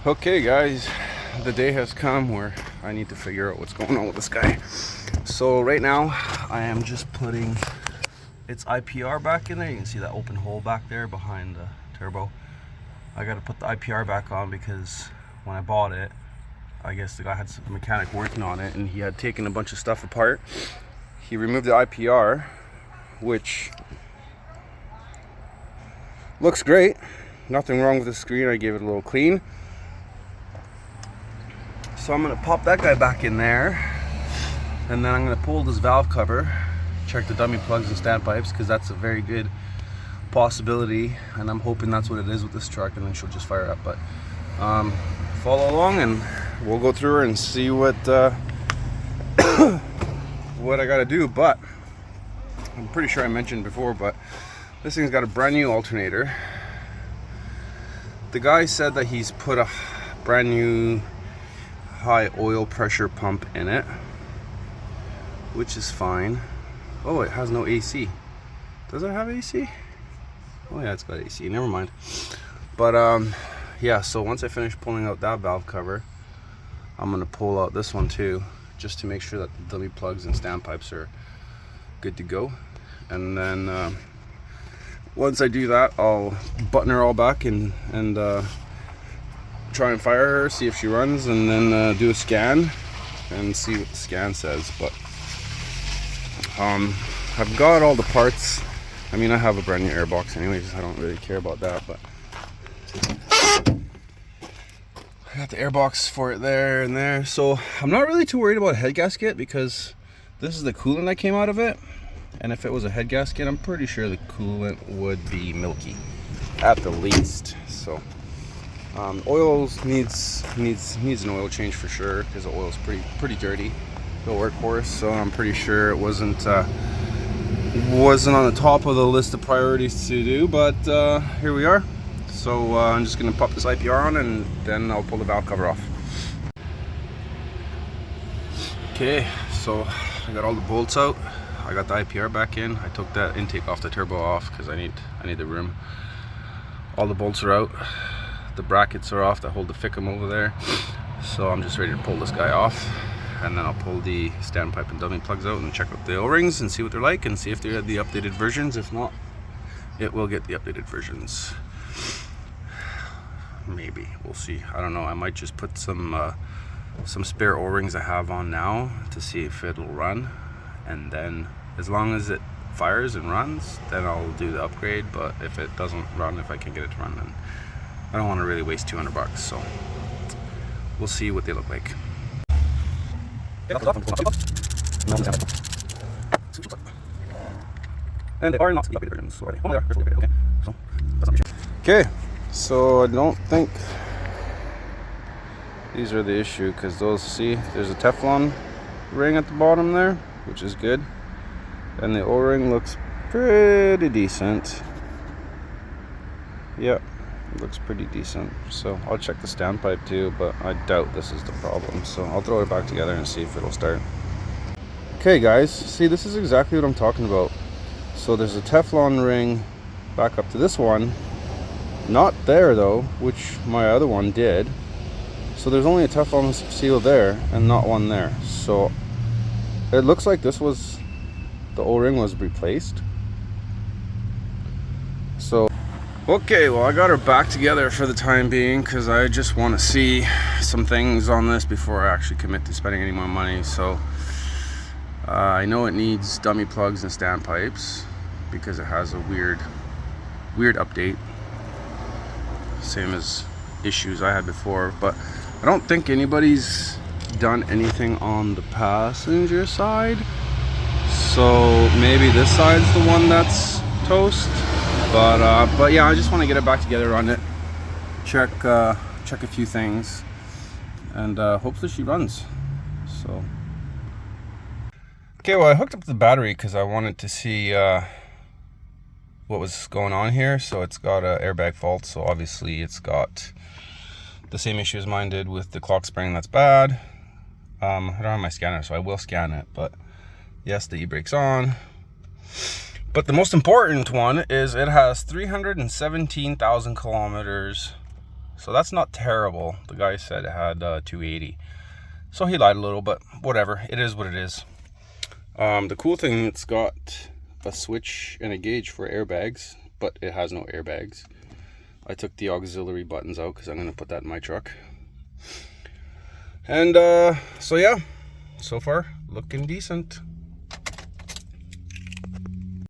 Okay guys, the day has come where I need to figure out what's going on with this guy. So right now I am just putting its IPR back in there. You can see that open hole back there behind the turbo. I got to put the IPR back on because when I bought it, I guess the guy had some mechanic working on it and he had taken a bunch of stuff apart. He removed the IPR, which looks great. Nothing wrong with the screen. I gave it a little clean. So I'm going to pop that guy back in there, and then I'm going to pull this valve cover, check the dummy plugs and standpipes, because that's a very good possibility, and I'm hoping that's what it is with this truck, and then she'll just fire up. But follow along and we'll go through her and see what what I got to do. But I'm pretty sure I mentioned before, but this thing's got a brand new alternator. The guy said that he's put a brand new high oil pressure pump in it, which is fine. Oh, it has no AC. Does it have AC? Oh yeah, it's got AC. Never mind. But yeah, so once I finish pulling out that valve cover, I'm gonna pull out this one too, just to make sure that the dummy plugs and standpipes are good to go. And then once I do that, I'll button her all back and try and fire her, see if she runs, and then do a scan and see what the scan says. But I've got all the parts. I mean, I have a brand new airbox anyways, I don't really care about that, but I got the airbox for it there and there. So I'm not really too worried about a head gasket, because this is the coolant that came out of it, and if it was a head gasket, I'm pretty sure the coolant would be milky at the least. So oils needs an oil change for sure, because the oil's pretty dirty, the workhorse. So I'm pretty sure it wasn't on the top of the list of priorities to do, but here we are. So I'm just gonna pop this IPR on, and then I'll pull the valve cover off. Okay, so I got all the bolts out. I got the IPR back in. I took that intake off the turbo off because I need the room. All the bolts are out. The brackets are off that hold the Fickum over there. So I'm just ready to pull this guy off, and then I'll pull the standpipe and dummy plugs out and check out the O-rings and see what they're like, and see if they're the updated versions. If not, it will get the updated versions. Maybe, we'll see. I don't know. I might just put some spare O-rings I have on now to see if it'll run, and then as long as it fires and runs, then I'll do the upgrade. But if it doesn't run, if I can get it to run, then I don't want to really waste $200, so we'll see what they look like. And they are not the updated versions already. Oh, they are. Okay, so that's not an issue. Okay, so I don't think these are the issue, because those, see, there's a Teflon ring at the bottom there, which is good, and the O-ring looks pretty decent. Yep. It looks pretty decent. So I'll check the standpipe too, but I doubt this is the problem. So I'll throw it back together and see if it'll start. Okay guys, see, this is exactly what I'm talking about. So there's a Teflon ring back up to this one. Not there though, which my other one did. So there's only a Teflon seal there and not one there. So it looks like this was, the O-ring was replaced. So okay, well, I got her back together for the time being, because I just want to see some things on this before I actually commit to spending any more money. So I know it needs dummy plugs and standpipes because it has a weird update, same as issues I had before. But I don't think anybody's done anything on the passenger side, so maybe this side's the one that's toast. But yeah, I just want to get it back together on it, check a few things, and hopefully she runs. So okay, well, I hooked up the battery because I wanted to see what was going on here. So it's got an airbag fault, so obviously it's got the same issue as mine did with the clock spring. That's bad. I don't have my scanner, so I will scan it. But yes, the e-brake's on. But the most important one is it has 317,000 kilometers So that's not terrible. The guy said it had 280. So he lied a little, but whatever. It is what it is. The cool thing, it's got a switch and a gauge for airbags, but it has no airbags. I took the auxiliary buttons out because I'm going to put that in my truck. And so yeah, so far looking decent.